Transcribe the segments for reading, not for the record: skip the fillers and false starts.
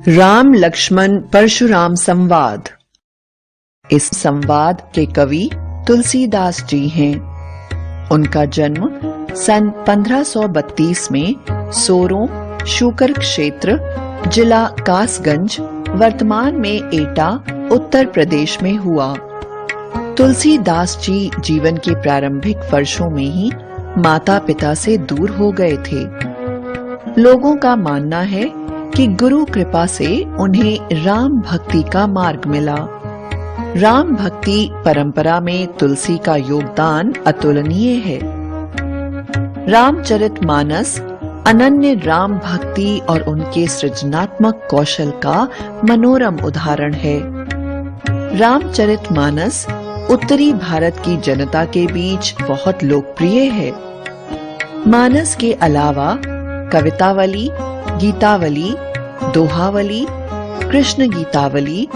राम लक्ष्मण परशुराम संवाद। इस संवाद के कवि तुलसीदास जी हैं। उनका जन्म सन 1532 में सोरों शूकर क्षेत्र, जिला कासगंज, वर्तमान में एटा, उत्तर प्रदेश में हुआ। तुलसीदास जी जीवन के प्रारंभिक वर्षों में ही माता पिता से दूर हो गए थे। लोगों का मानना है कि गुरु कृपा से उन्हें राम भक्ति का मार्ग मिला। राम भक्ति परंपरा में तुलसी का योगदान अतुलनीय है। रामचरितमानस अनन्य राम भक्ति और उनके सृजनात्मक कौशल का मनोरम उदाहरण है। रामचरितमानस उत्तरी भारत की जनता के बीच बहुत लोकप्रिय है। मानस के अलावा कवितावली, गीतावली, दोहावली, कृष्ण गीतावली,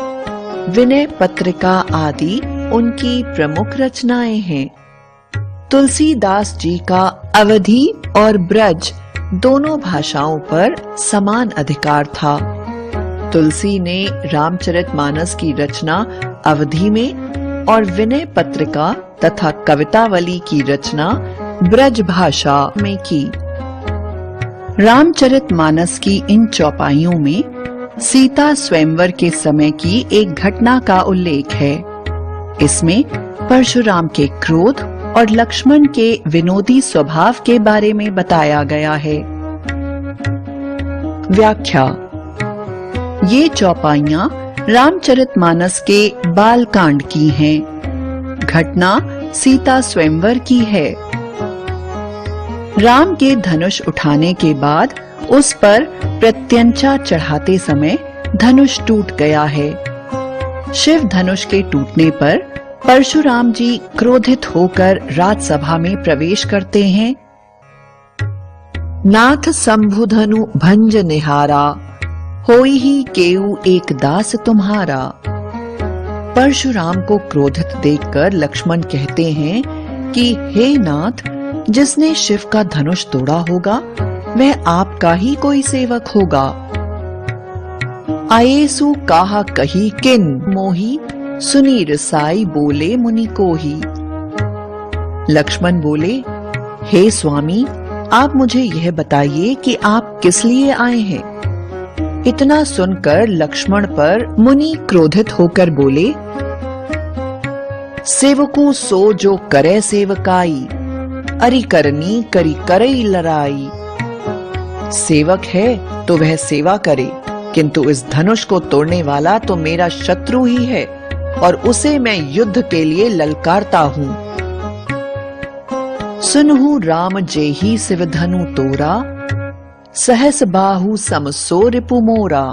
विनय पत्रिका आदि उनकी प्रमुख रचनाएं हैं। तुलसीदास जी का अवधी और ब्रज दोनों भाषाओं पर समान अधिकार था। तुलसी ने रामचरितमानस की रचना अवधी में और विनय पत्रिका तथा कवितावली की रचना ब्रज भाषा में की। रामचरितमानस की इन चौपाइयों में सीता स्वयंवर के समय की एक घटना का उल्लेख है। इसमें परशुराम के क्रोध और लक्ष्मण के विनोदी स्वभाव के बारे में बताया गया है। व्याख्या: ये चौपाइयां रामचरितमानस के बालकांड की हैं। घटना सीता स्वयंवर की है। राम के धनुष उठाने के बाद उस पर प्रत्यंचा चढ़ाते समय धनुष टूट गया है। शिव धनुष के टूटने पर परशुराम जी क्रोधित होकर राजसभा में प्रवेश करते हैं। नाथ शंभु धनु भंज निहारा, होई ही केऊ एक दास तुम्हारा। परशुराम को क्रोधित देखकर लक्ष्मण कहते हैं कि हे नाथ, जिसने शिव का धनुष तोड़ा होगा वह आपका ही कोई सेवक होगा। आयेसु काहा कही किन मोही, सुनी रसाई बोले मुनि को ही। लक्ष्मण बोले, हे स्वामी, आप मुझे यह बताइए कि आप किस लिए आए हैं। इतना सुनकर लक्ष्मण पर मुनि क्रोधित होकर बोले, सेवकू सो जो करे सेवकाई, अरि करनी करी करई लड़ाई। सेवक है तो वह सेवा करे, किंतु इस धनुष को तोड़ने वाला तो मेरा शत्रु ही है और उसे मैं युद्ध के लिए ललकारता हूँ। सुनहु राम जेहि शिव धनु तोरा, सहस बाहु सम सो रिपु मोरा।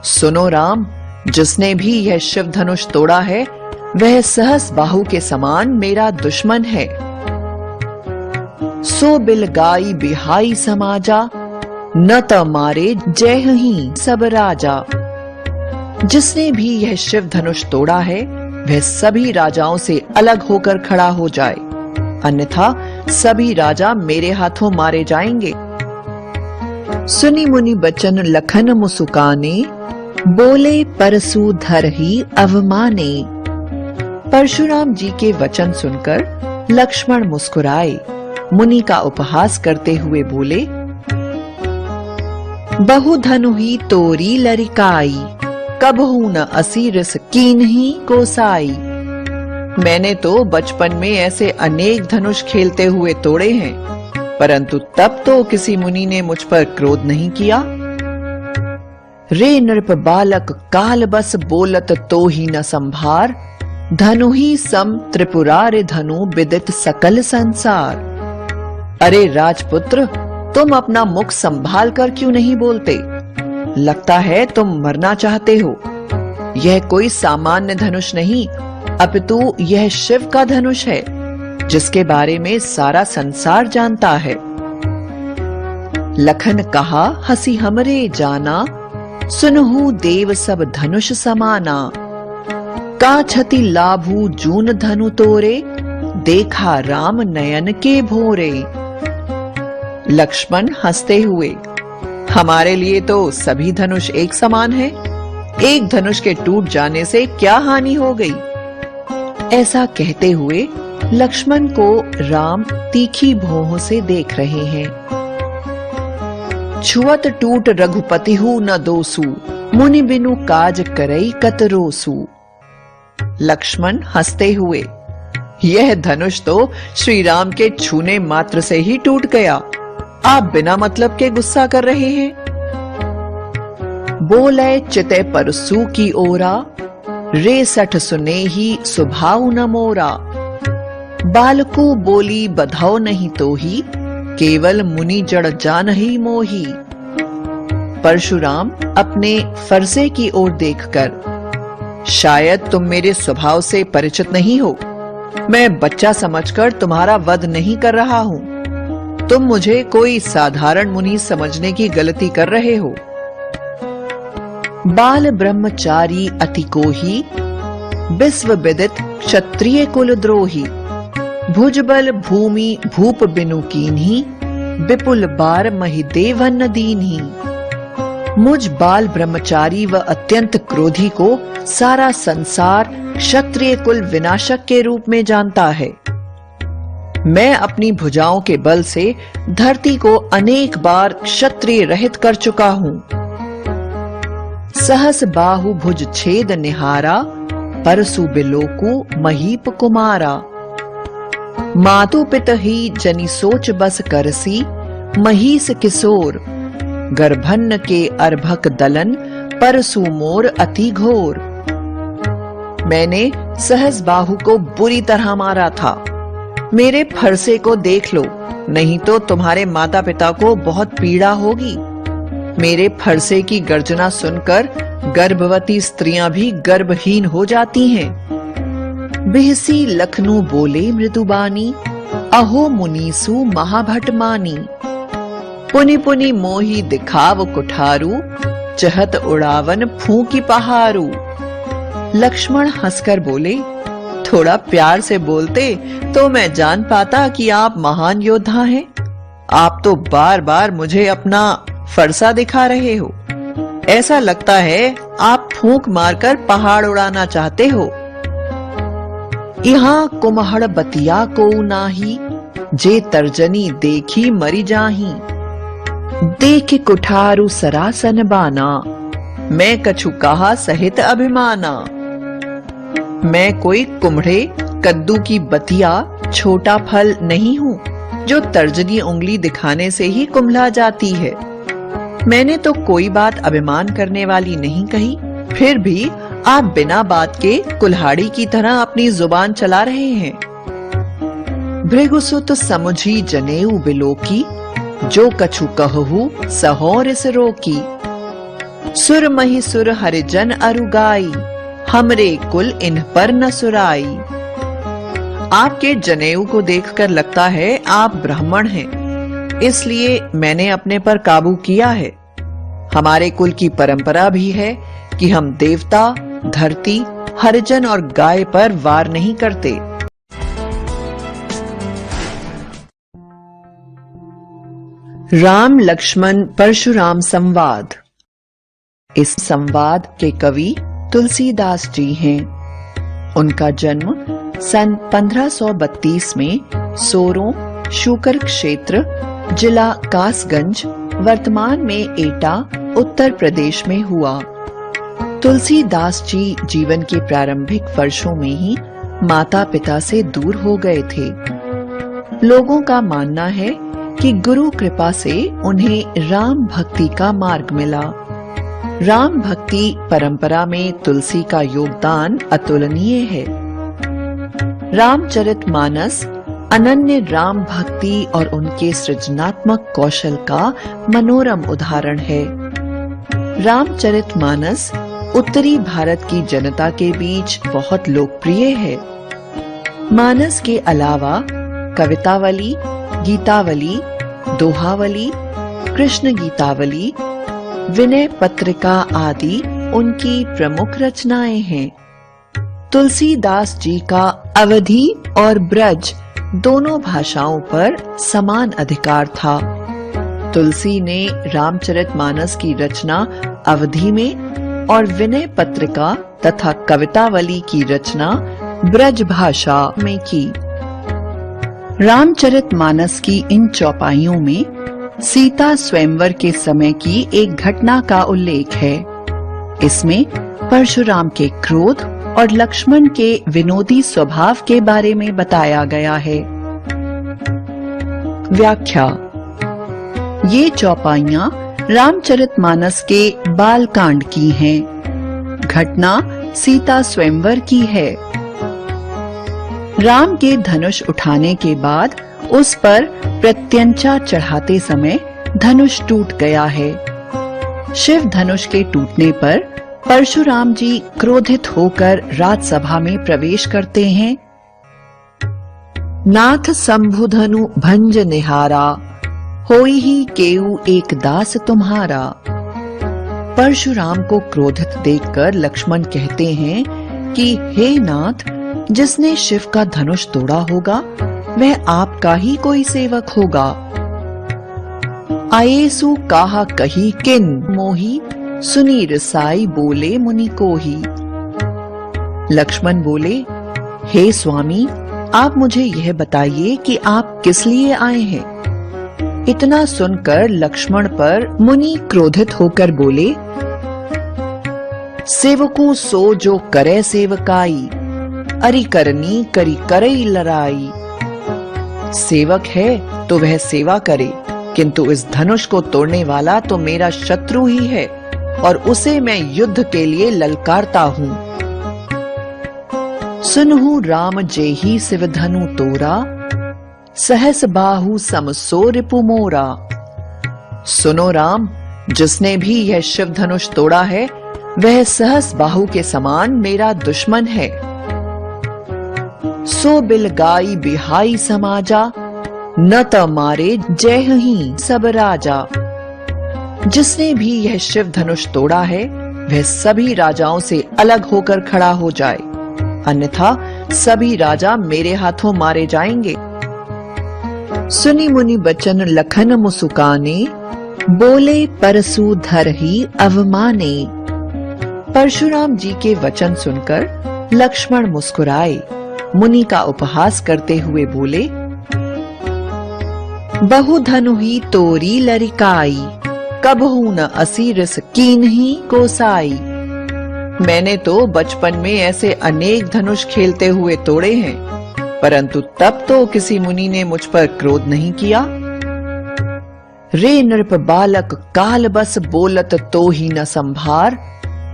सुनो राम, जिसने भी यह शिव धनुष तोड़ा है वह सहस बाहु के समान मेरा दुश्मन है। सो बिलगाई बिहाई समाजा, न त मारे जय ही सब राजा। जिसने भी यह शिव धनुष तोड़ा है वह सभी राजाओं से अलग होकर खड़ा हो जाए, अन्यथा सभी राजा मेरे हाथों मारे जाएंगे। सुनी मुनि बचन लखन मुसुकाने, बोले परसु धर ही अवमाने। परशुराम जी के वचन सुनकर लक्ष्मण मुस्कुराए। मुनि का उपहास करते हुए बोले, बहु धनु ही तोरी लरिकाई, कबहू न असीरस कीन ही कोसाई। मैंने तो बचपन में ऐसे अनेक धनुष खेलते हुए तोड़े हैं, परंतु तब तो किसी मुनि ने मुझ पर क्रोध नहीं किया। रे नृप बालक काल बस बोलत तो ही न संभार, धनु ही सम त्रिपुरारि धनु विदित सकल संसार। अरे राजपुत्र, तुम अपना मुख संभाल कर क्यों नहीं बोलते? लगता है तुम मरना चाहते हो। यह कोई सामान्य धनुष नहीं, अपितु यह शिव का धनुष है, जिसके बारे में सारा संसार जानता है। लखन कहा हसी हमरे जाना, सुनहु देव सब धनुष समाना। का छति लाभू जून धनु तोरे, देखा राम नयन के भोरे। लक्ष्मण हंसते हुए, हमारे लिए तो सभी धनुष एक समान है। एक धनुष के टूट जाने से क्या हानि हो गई? ऐसा कहते हुए लक्ष्मण को राम तीखी भौहों से देख रहे हैं। छुअत टूट रघुपतिहु न दोसु, मुनि बिनु काज करई कतरोसु। लक्ष्मण हंसते हुए, यह धनुष तो श्री राम के छूने मात्र से ही टूट गया, आप बिना मतलब के गुस्सा कर रहे हैं। बोले चिते परसु की ओरा, रे सठ सुने ही सुभाव न मोरा। बालको बोली बधाओ नहीं तो ही, केवल मुनि जड़ जान ही मोही। परशुराम अपने फरसे की ओर देखकर, शायद तुम मेरे स्वभाव से परिचित नहीं हो। मैं बच्चा समझकर तुम्हारा वध नहीं कर रहा हूं। तुम मुझे कोई साधारण मुनि समझने की गलती कर रहे हो। बाल ब्रह्मचारी अति कोही, विश्व विदित क्षत्रिय कुल द्रोही। भुजबल भूमि भूप बिनु कीन्ही, विपुल बार महिदेवन दीन्ही। मुझ बाल ब्रह्मचारी व अत्यंत क्रोधी को सारा संसार क्षत्रिय कुल विनाशक के रूप में जानता है। मैं अपनी भुजाओं के बल से धरती को अनेक बार क्षत्रिय रहित कर चुका हूं। सहस बाहु भुज छेद निहारा, परसु बिलोकु महीप कुमारा। मातु पित ही जनि सोच बस करसी, महीस किशोर। गर्भन्न के अर्भक दलन, परसु मोर अति घोर। मैंने सहस बाहु को बुरी तरह मारा था। मेरे फरसे को देख लो, नहीं तो तुम्हारे माता पिता को बहुत पीड़ा होगी। मेरे फरसे की गर्जना सुनकर गर्भवती स्त्रियां भी गर्भहीन हो जाती हैं। बिहसी लखनऊ बोले मृदुबानी, अहो मुनीसु महाभट मानी। पुनि पुनि मोही दिखाव कुठारू, चहत उड़ावन फूंकी पहारू। लक्ष्मण हंसकर बोले, थोड़ा प्यार से बोलते तो मैं जान पाता कि आप महान योद्धा हैं। आप तो बार बार मुझे अपना फरसा दिखा रहे हो। ऐसा लगता है आप फूंक मारकर पहाड़ उड़ाना चाहते हो। यहाँ कुम्हड़ बतिया को नाही, जे तर्जनी देखी मरी जाही। देख कुठारू सरासन बाना, मैं कछु कहा सहित अभिमाना। मैं कोई कुम्हड़े कद्दू की बतिया छोटा फल नहीं हूँ, जो तर्जनी उंगली दिखाने से ही कुम्हला जाती है। मैंने तो कोई बात अभिमान करने वाली नहीं कही, फिर भी आप बिना बात के कुल्हाड़ी की तरह अपनी जुबान चला रहे हैं। भृगुसुत समुझी जनेऊ बिलोकी, जो कछु कहू सहोर इस रोकी। सुर मही सुर हरिजन अरुगाई, हमरे कुल इन पर न सुराई। आपके जनेऊ को देखकर लगता है आप ब्राह्मण हैं, इसलिए मैंने अपने पर काबू किया है। हमारे कुल की परंपरा भी है कि हम देवता, धरती, हरिजन और गाय पर वार नहीं करते। राम लक्ष्मण परशुराम संवाद। इस संवाद के कवि तुलसीदास जी हैं। उनका जन्म सन 1532 में सोरों, शूकर क्षेत्र, जिला कासगंज, वर्तमान में एटा, उत्तर प्रदेश में हुआ। तुलसीदास जी जीवन के प्रारंभिक वर्षों में ही माता पिता से दूर हो गए थे। लोगों का मानना है कि गुरु कृपा से उन्हें राम भक्ति का मार्ग मिला। राम भक्ति परंपरा में तुलसी का योगदान अतुलनीय है। रामचरितमानस अनन्य राम भक्ति और उनके सृजनात्मक कौशल का मनोरम उदाहरण है। रामचरितमानस उत्तरी भारत की जनता के बीच बहुत लोकप्रिय है। मानस के अलावा कवितावली, गीतावली, दोहावली, कृष्ण गीतावली, विनय पत्रिका आदि उनकी प्रमुख रचनाएं हैं। तुलसीदास जी का अवधी और ब्रज दोनों भाषाओं पर समान अधिकार था। तुलसी ने रामचरितमानस की रचना अवधी में और विनय पत्रिका तथा कवितावली की रचना ब्रज भाषा में की। रामचरितमानस की इन चौपाइयों में सीता स्वयंवर के समय की एक घटना का उल्लेख है। इसमें परशुराम के क्रोध और लक्ष्मण के विनोदी स्वभाव के बारे में बताया गया है। व्याख्या: ये चौपाइयां रामचरितमानस के बालकांड की हैं। घटना सीता स्वयंवर की है। राम के धनुष उठाने के बाद उस पर प्रत्यंचा चढ़ाते समय धनुष टूट गया है। शिव धनुष के टूटने पर परशुराम जी क्रोधित होकर राजसभा में प्रवेश करते हैं। नाथ शंभु धनु भंज निहारा, होई ही केऊ एक दास तुम्हारा। परशुराम को क्रोधित देखकर लक्ष्मण कहते हैं कि हे नाथ, जिसने शिव का धनुष तोड़ा होगा वह आपका ही कोई सेवक होगा। आयेसु काहा कही किन मोही, सुनी रसाई बोले मुनि को ही। लक्ष्मण बोले, हे स्वामी, आप मुझे यह बताइए कि आप किस लिए आए हैं। इतना सुनकर लक्ष्मण पर मुनि क्रोधित होकर बोले, सेवकू सो जो करे सेवकाई, अरि करनी करी करई लड़ाई। सेवक है तो वह सेवा करे, किंतु इस धनुष को तोड़ने वाला तो मेरा शत्रु ही है और उसे मैं युद्ध के लिए ललकारता हूँ। सुनहु राम जेहि शिव धनु तोरा, सहस बाहु समसो रिपु मोरा। सुनो राम, जिसने भी यह शिव धनुष तोड़ा है वह सहस बाहु के समान मेरा दुश्मन है। सो बिलगाई बिहाई समाजा, न त मारे जय ही सब राजा। जिसने भी यह शिव धनुष तोड़ा है वह सभी राजाओं से अलग होकर खड़ा हो जाए, अन्यथा सभी राजा मेरे हाथों मारे जाएंगे। सुनी मुनि बचन लखन मुसुकाने, बोले परसु धर ही अवमाने। परशुराम जी के वचन सुनकर लक्ष्मण मुस्कुराए। मुनि का उपहास करते हुए बोले, बहु धनु ही तोरी लरिकाई, कबहू न असी रस कीन्ही कोसाई। मैंने तो बचपन में ऐसे अनेक धनुष खेलते हुए तोड़े हैं, परंतु तब तो किसी मुनि ने मुझ पर क्रोध नहीं किया। रे नृप बालक काल बस बोलत तो ही न संभार,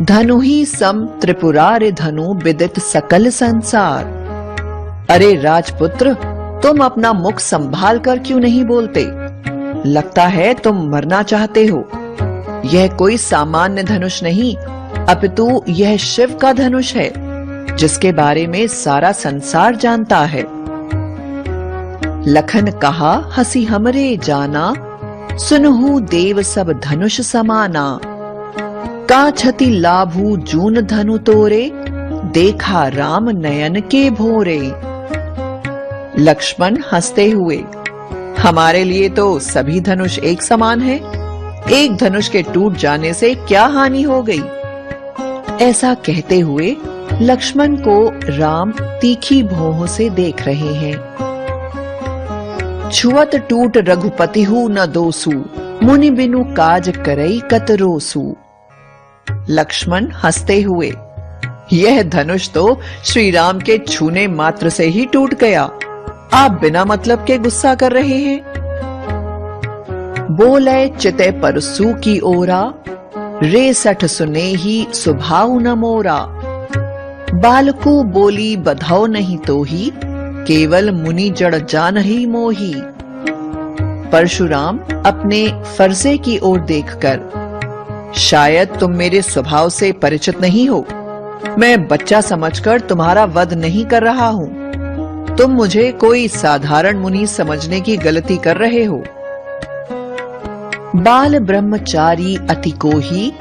धनु ही सम त्रिपुरारि धनु विदित सकल संसार। अरे राजपुत्र, तुम अपना मुख संभाल कर क्यों नहीं बोलते? लगता है तुम मरना चाहते हो। यह कोई सामान्य धनुष नहीं, अपितु यह शिव का धनुष है, जिसके बारे में सारा संसार जानता है। लखन कहा हसी हमरे जाना, सुनहु देव सब धनुष समाना। का छति लाभू जून धनु तोरे, देखा राम नयन के भोरे। लक्ष्मण हंसते हुए, हमारे लिए तो सभी धनुष एक समान है, एक धनुष के टूट जाने से क्या हानि हो गई। ऐसा कहते हुए लक्ष्मण को राम तीखी भौहों से देख रहे हैं। छुअत टूट रघुपति हूँ न दोसु, मुनि बिनु काज करई कतरोसु। लक्ष्मण हंसते हुए, यह धनुष तो श्री राम के छूने मात्र से ही टूट गया, आप बिना मतलब के गुस्सा कर रहे हैं। बोले चिते परसु की ओरा, रे सठ सुने ही सुभाव न मोरा। बालको बोली बधाओ नहीं तो ही, केवल मुनि जड़ जान ही मोही। परशुराम अपने फरसे की ओर देखकर, शायद तुम मेरे स्वभाव से परिचित नहीं हो। मैं बच्चा समझकर तुम्हारा वध नहीं कर रहा हूँ। तुम मुझे कोई साधारण मुनि समझने की गलती कर रहे हो। बाल ब्रह्मचारी अति कोही,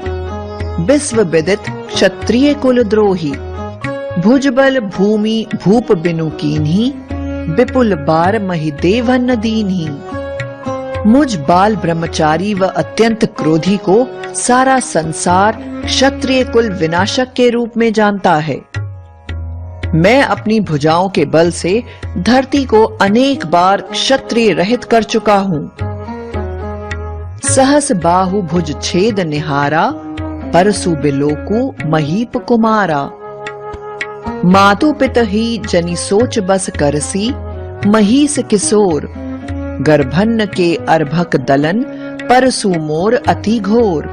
विश्व विदित क्षत्रिय कुल द्रोही। भुजबल भूमि भूप बिनु कीन्ही, विपुल बार महि देवन दीन्ही। मुझ बाल ब्रह्मचारी व अत्यंत क्रोधी को सारा संसार क्षत्रिय कुल विनाशक के रूप में जानता है। मैं अपनी भुजाओं के बल से धरती को अनेक बार क्षत्रिय रहित कर चुका हूं। सहस बाहु भुज छेद निहारा, परसु बिलोकु महीप कुमारा। मातु पित ही जनि सोच बस करसी, महीस किशोर। गर्भन्न के अर्भक दलन, परसु मोर अति घोर।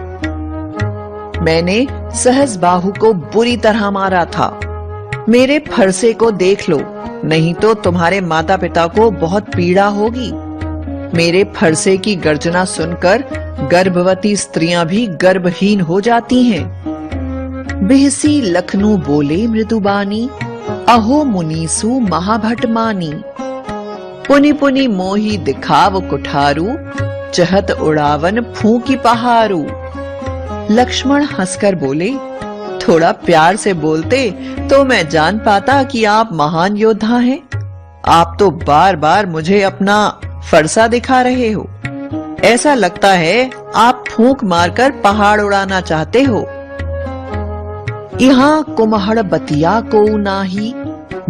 मैंने सहस बाहु को बुरी तरह मारा था। मेरे फरसे को देख लो, नहीं तो तुम्हारे माता पिता को बहुत पीड़ा होगी। मेरे फरसे की गर्जना सुनकर गर्भवती स्त्रियां भी गर्भहीन हो जाती हैं। बिहसी लखनऊ बोले मृदुबानी, अहो मुनीसु महाभट मानी। पुनि पुनि मोही दिखाव कुठारू, चहत उड़ावन फूंकी पहारू। लक्ष्मण हंसकर बोले, थोड़ा प्यार से बोलते तो मैं जान पाता कि आप महान योद्धा हैं। आप तो बार बार मुझे अपना फरसा दिखा रहे हो। ऐसा लगता है आप फूंक मारकर पहाड़ उड़ाना चाहते हो। यहाँ कुम्हड़ बतिया को नाही,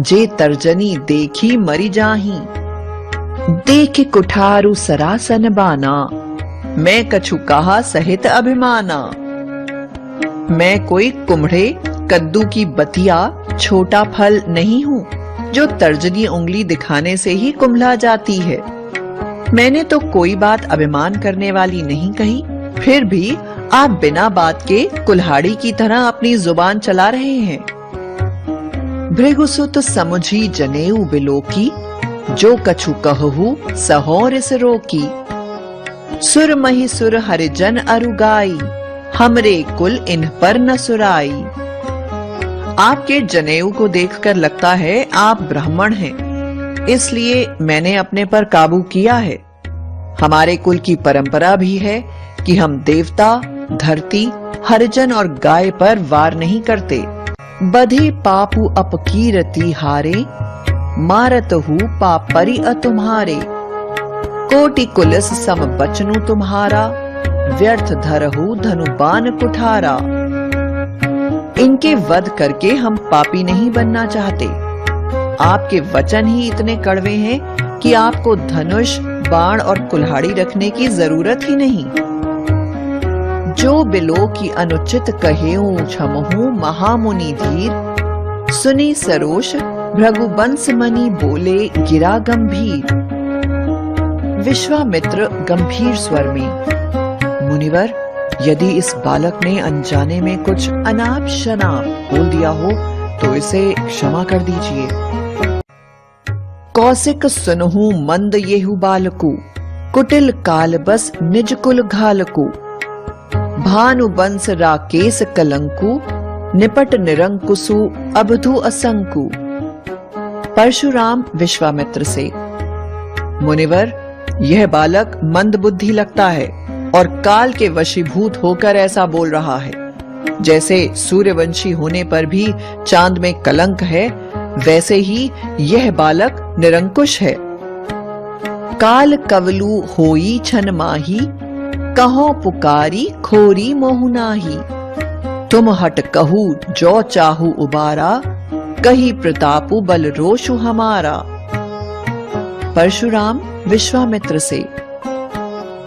जे तर्जनी देखी मरी जाही। देख कुठारू सरासन बाना, मैं कछु कहा सहित अभिमाना। मैं कोई कुम्हड़े कद्दू की बतिया छोटा फल नहीं हूँ, जो तर्जनी उंगली दिखाने से ही कुम्हला जाती है। मैंने तो कोई बात अभिमान करने वाली नहीं कही, फिर भी आप बिना बात के कुल्हाड़ी की तरह अपनी जुबान चला रहे हैं। भृगुसुत समुझी जनेऊ बिलोकी, जो कछु कहू सहोर इस रोकी। सुर मही सुर हरिजन अरुगाई, हमरे कुल इन पर न सुराई। आपके जनेऊ को देखकर लगता है आप ब्राह्मण हैं, इसलिए मैंने अपने पर काबू किया है। हमारे कुल की परंपरा भी है कि हम देवता, धरती, हरिजन और गाय पर वार नहीं करते। बधे पापु अपकीरति हारे, मारत हूँ पापरी तुम्हारे। कोटि कुलस सम बचनु तुम्हारा, व्यर्थ धरहु धनुबान कुठारा। इनके वध करके हम पापी नहीं बनना चाहते। आपके वचन ही इतने कड़वे हैं कि आपको धनुष, बाण और कुल्हाड़ी रखने की जरूरत ही नहीं। जो बिलो की अनुचित कहेऊ क्षमहु महामुनि धीर। सुनी सरोष भृगुवंश मणि बोले गिरा गंभीर। विश्वामित्र गंभीर स्वर में, मुनिवर, यदि इस बालक ने अनजाने में कुछ अनाप शनाप बोल दिया हो तो इसे क्षमा कर दीजिए। कौशिक सुनहु मंद येहु बालकु, कुटिल काल बस निज कुल घालकु। भानु बंस राकेश कलंकु, निपट निरंकुसु अबधु असंकु। परशुराम विश्वामित्र से, मुनिवर, यह बालक मंद बुद्धि लगता है और काल के वशीभूत होकर ऐसा बोल रहा है। जैसे सूर्यवंशी होने पर भी चांद में कलंक है, वैसे ही यह बालक निरंकुश है। काल कवलू होई छन माही, कहो पुकारी खोरी मोहुनाही। तुम हट कहू जो चाहू उबारा, कही प्रतापु बल रोषु हमारा। परशुराम विश्वामित्र से,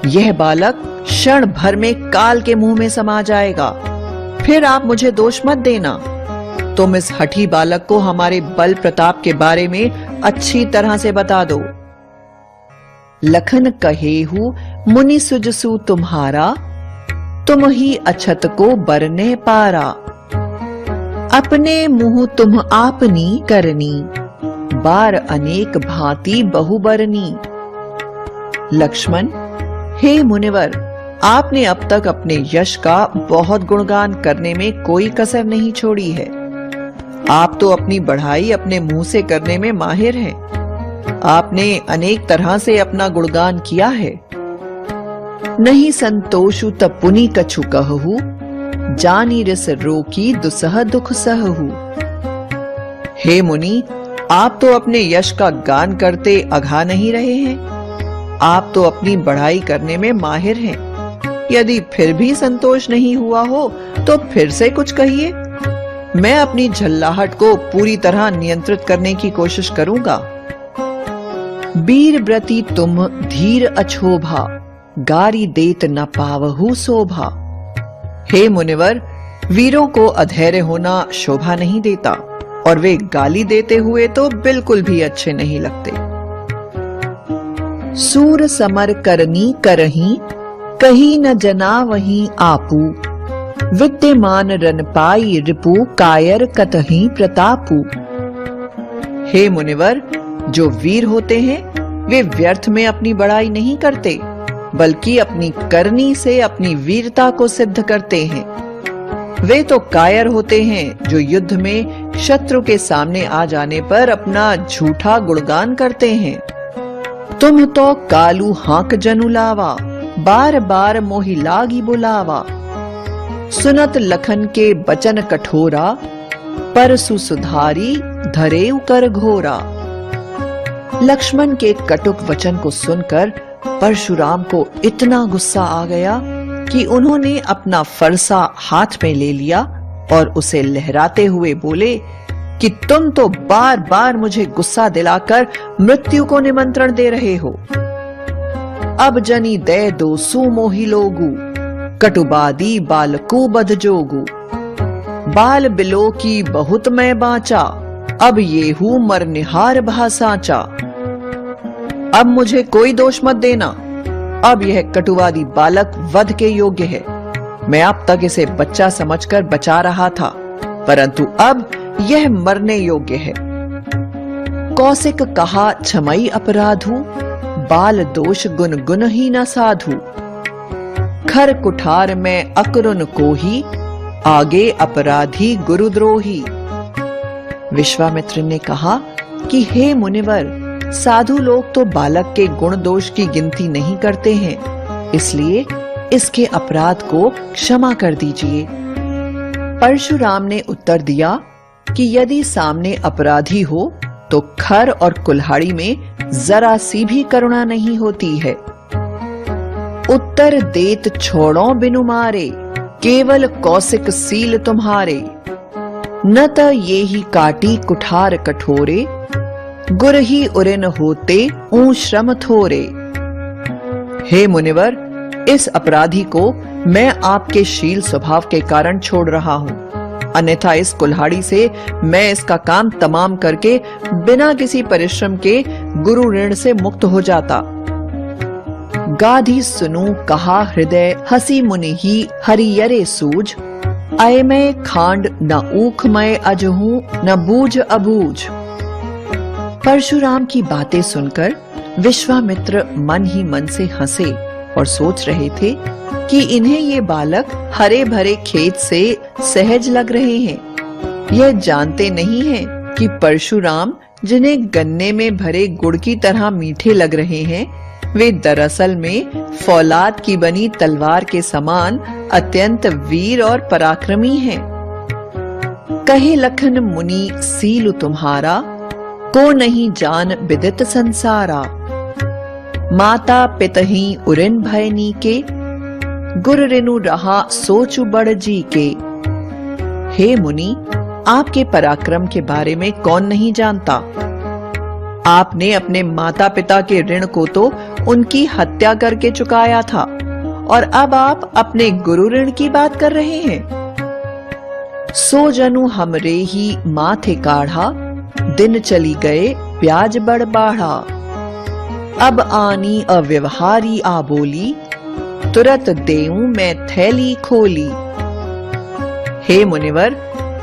यह बालक क्षण भर में काल के मुंह में समा जाएगा, फिर आप मुझे दोष मत देना। तुम इस हठी बालक को हमारे बल प्रताप के बारे में अच्छी तरह से बता दो। लखन कहेहु मुनि सुजसु तुम्हारा, तुम ही अछत को बरने पारा। अपने मुंह तुम आपनी करनी, बार अनेक भांति बहुबरनी। लक्ष्मण, हे मुनिवर, आपने अब तक अपने यश का बहुत गुणगान करने में कोई कसर नहीं छोड़ी है। आप तो अपनी बढ़ाई अपने मुंह से करने में माहिर हैं। आपने अनेक तरह से अपना गुणगान किया है। नहीं संतोषु तब पुनि कछु कहू, जानी रिस रोकी दुसह दुख सहू। हे मुनि, आप तो अपने यश का गान करते अघा नहीं रहे हैं। आप तो अपनी बढ़ाई करने में माहिर हैं। यदि फिर भी संतोष नहीं हुआ हो तो फिर से कुछ कहिए। मैं अपनी झल्लाहट को पूरी तरह नियंत्रित करने की कोशिश करूंगा। बीर व्रती तुम धीर अछोभा, गारी देत न पावहु शोभा। हे मुनिवर, वीरों को अधैर्य होना शोभा नहीं देता और वे गाली देते हुए तो बिल्कुल भी अच्छे नहीं लगते। सूर समर करनी करही, कहीं न जना वहीं आपू। विद्यमान रन पाई रिपु, कायर कतहीं प्रतापू। हे मुनिवर, जो वीर होते हैं वे व्यर्थ में अपनी बड़ाई नहीं करते, बल्कि अपनी करनी से अपनी वीरता को सिद्ध करते हैं। वे तो कायर होते हैं जो युद्ध में शत्रु के सामने आ जाने पर अपना झूठा गुणगान करते हैं। तुम तो कालू हाक जनु लावा, बार बार मोहि लागी बुलावा। सुनत लखन के बचन कठोरा, परसु सुधारी धरेउ कर घोरा। लक्ष्मण के कटुक वचन को सुनकर परशुराम को इतना गुस्सा आ गया कि उन्होंने अपना फरसा हाथ में ले लिया और उसे लहराते हुए बोले कि तुम तो बार बार मुझे गुस्सा दिलाकर मृत्यु को निमंत्रण दे रहे हो। अब जनी दे दो सुमोहि लोगु, कटुबादी बालकू बध जोगु। बाल बिलो की बहुत मैं बाचा, अब ये हूं मरनिहार भासाचा। अब मुझे कोई दोष मत देना, अब यह कटुवादी बालक वध के योग्य है। मैं अब तक इसे बच्चा समझकर बचा रहा था, परंतु अब यह मरने योग्य है। कौशिक कहा क्षमई अपराधु, बाल दोष गुन गुन ही न साधु। खर कुठार में अकरुन को ही, आगे अपराधी गुरुद्रोही। विश्वामित्र ने कहा कि हे मुनिवर, साधु लोग तो बालक के गुण दोष की गिनती नहीं करते हैं, इसलिए इसके अपराध को क्षमा कर दीजिए। परशुराम ने उत्तर दिया कि यदि सामने अपराधी हो तो खर और कुल्हाड़ी में जरा सी भी करुणा नहीं होती है। उत्तर देत छोड़ो बिनु मारे, केवल कौशिक सील तुम्हारे। न त ये ही काटी कुठार कठोरे, गुर ही उरिन होते ऊं श्रम थोरे। हे मुनिवर, इस अपराधी को मैं आपके शील स्वभाव के कारण छोड़ रहा हूं, अन्यथा इस कुल्हाड़ी से मैं इसका काम तमाम करके बिना किसी परिश्रम के गुरु ऋण से मुक्त हो जाता। गाधी सुनू कहा हृदय, हसी मुनि ही हरियरे सूझ। आय मैं खांड न ऊख मैं अजहूं, न बूझ अबूझ। परशुराम की बातें सुनकर विश्वामित्र मन ही मन से हंसे और सोच रहे थे कि इन्हें ये बालक हरे भरे खेत से सहज लग रहे हैं। यह जानते नहीं हैं कि परशुराम, जिन्हें गन्ने में भरे गुड़ की तरह मीठे लग रहे हैं, वे दरअसल में फौलाद की बनी तलवार के समान अत्यंत वीर और पराक्रमी हैं। कहे लखन मुनि सीलु तुम्हारा, को नहीं जान विदित संसारा। माता पितही उरिन भयनी के, गुर रेनु रहा सोचु बड़ जी के। हे मुनि, आपके पराक्रम के बारे में कौन नहीं जानता। आपने अपने माता पिता के ऋण को तो उनकी हत्या करके चुकाया था, और अब आप अपने गुरु ऋण की बात कर रहे हैं। सो जनु हमरे ही माथे काढ़ा, दिन चली गए ब्याज बड़ बाढ़ा। अब आनी अव्यवहारी आ बोली, तुरत देऊं मैं थैली खोली। हे मुनिवर,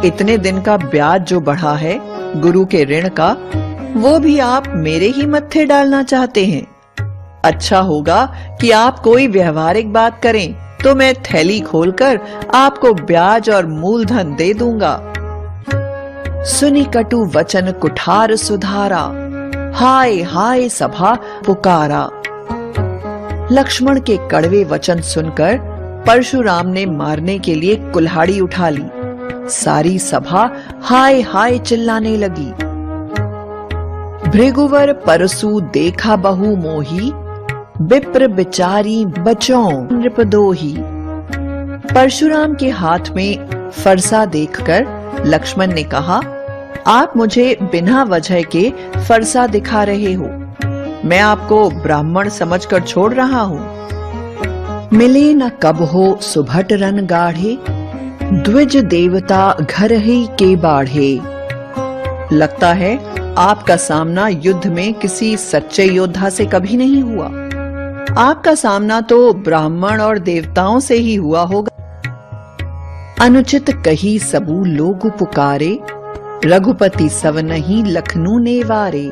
इतने दिन का ब्याज जो बढ़ा है गुरु के ऋण का, वो भी आप मेरे ही मत्थे डालना चाहते हैं। अच्छा होगा कि आप कोई व्यवहारिक बात करें तो मैं थैली खोलकर आपको ब्याज और मूलधन दे दूंगा। सुनी कटु वचन कुठार सुधारा, हाय हाय सभा पुकारा। लक्ष्मण के कड़वे वचन सुनकर परशुराम ने मारने के लिए कुल्हाड़ी उठा ली। सारी सभा हाय हाय चिल्लाने लगी। भृगुवर परसु देखा बहु मोही, विप्र बिचारी बचौं नृपदोही। परशुराम के हाथ में फरसा देखकर लक्ष्मण ने कहा, आप मुझे बिना वजह के फरसा दिखा रहे हो, मैं आपको ब्राह्मण समझकर छोड़ रहा हूँ। मिले न कब हो सुभट रन गाढ़े, द्विज देवता घर ही के बाढ़े। लगता है आपका सामना युद्ध में किसी सच्चे योद्धा से कभी नहीं हुआ, आपका सामना तो ब्राह्मण और देवताओं से ही हुआ होगा। अनुचित कही सबू लोग पुकारे, रघुपति सब नहीं लखनऊ ने वारे।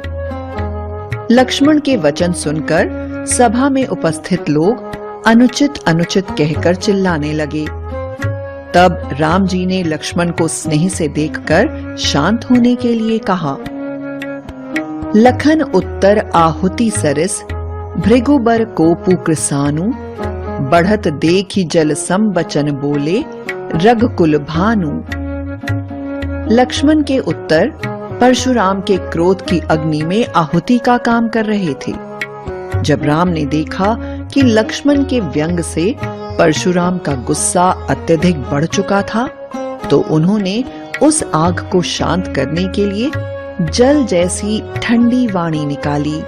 लक्ष्मण के वचन सुनकर सभा में उपस्थित लोग अनुचित अनुचित कहकर चिल्लाने लगे। तब राम जी ने लक्ष्मण को स्नेह से देखकर शांत होने के लिए कहा, लखन उत्तर आहुति सरस, भृगुबर को पुकृसानु। बढ़त देखी जल सम बचन बोले, रघुकुल भानु। लक्ष्मण के उत्तर परशुराम के क्रोध की अग्नि में आहुति का काम कर रहे थे। जब राम ने देखा कि लक्ष्मण के व्यंग से परशुराम का गुस्सा अत्यधिक बढ़ चुका था, तो उन्होंने उस आग को शांत करने के लिए जल जैसी ठंडी वाणी निकाली।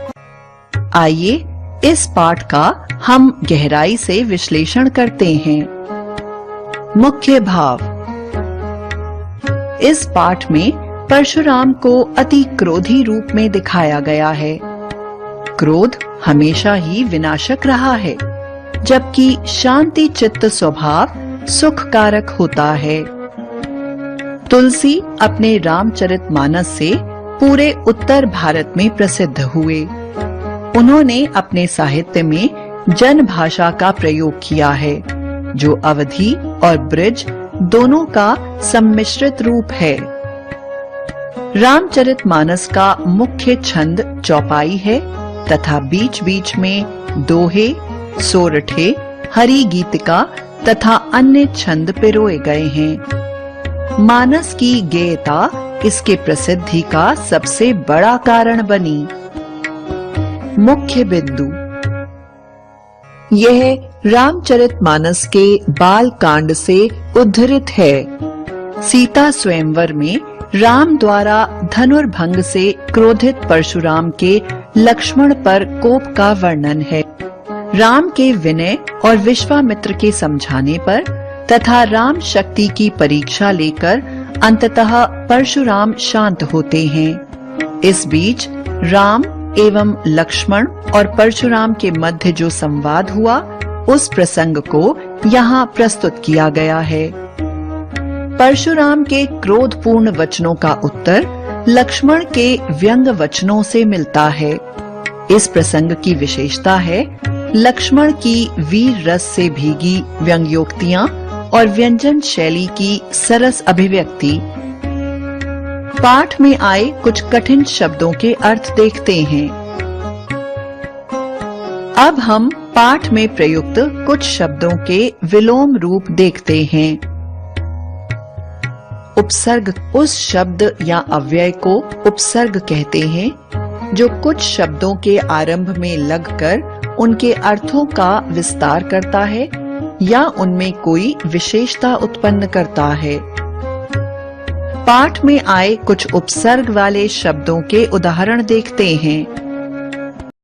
आइए इस पाठ का हम गहराई से विश्लेषण करते हैं। मुख्य भाव। इस पाठ में परशुराम को अति क्रोधी रूप में दिखाया गया है। क्रोध हमेशा ही विनाशक रहा है, जबकि शांति चित्त स्वभाव सुखकारक होता है। तुलसी अपने रामचरितमानस से पूरे उत्तर भारत में प्रसिद्ध हुए। उन्होंने अपने साहित्य में जन भाषा का प्रयोग किया है, जो अवधी और ब्रिज दोनों का सम्मिश्रित रूप है। रामचरितमानस का मुख्य छंद चौपाई है तथा बीच बीच में दोहे, सोरठे, हरि गीतिका तथा अन्य छंद पिरोए गए हैं। मानस की गेयता इसके प्रसिद्धि का सबसे बड़ा कारण बनी। मुख्य बिंदु। यह रामचरितमानस के बाल कांड से उद्धृत है। सीता स्वयंवर में राम द्वारा धनुर्भंग से क्रोधित परशुराम के लक्ष्मण पर कोप का वर्णन है। राम के विनय और विश्वामित्र के समझाने पर तथा राम शक्ति की परीक्षा लेकर अंततः परशुराम शांत होते हैं। इस बीच राम एवं लक्ष्मण और परशुराम के मध्य जो संवाद हुआ, उस प्रसंग को यहाँ प्रस्तुत किया गया है। परशुराम के क्रोधपूर्ण वचनों का उत्तर लक्ष्मण के व्यंग वचनों से मिलता है। इस प्रसंग की विशेषता है लक्ष्मण की वीर रस से भीगी व्यंग्योक्तियां और व्यंजन शैली की सरस अभिव्यक्ति। पाठ में आए कुछ कठिन शब्दों के अर्थ देखते हैं। अब हम पाठ में प्रयुक्त कुछ शब्दों के विलोम रूप देखते हैं। उपसर्ग उस शब्द या अव्यय को उपसर्ग कहते हैं जो कुछ शब्दों के आरंभ में लगकर उनके अर्थों का विस्तार करता है या उनमें कोई विशेषता उत्पन्न करता है। पाठ में आए कुछ उपसर्ग वाले शब्दों के उदाहरण देखते हैं।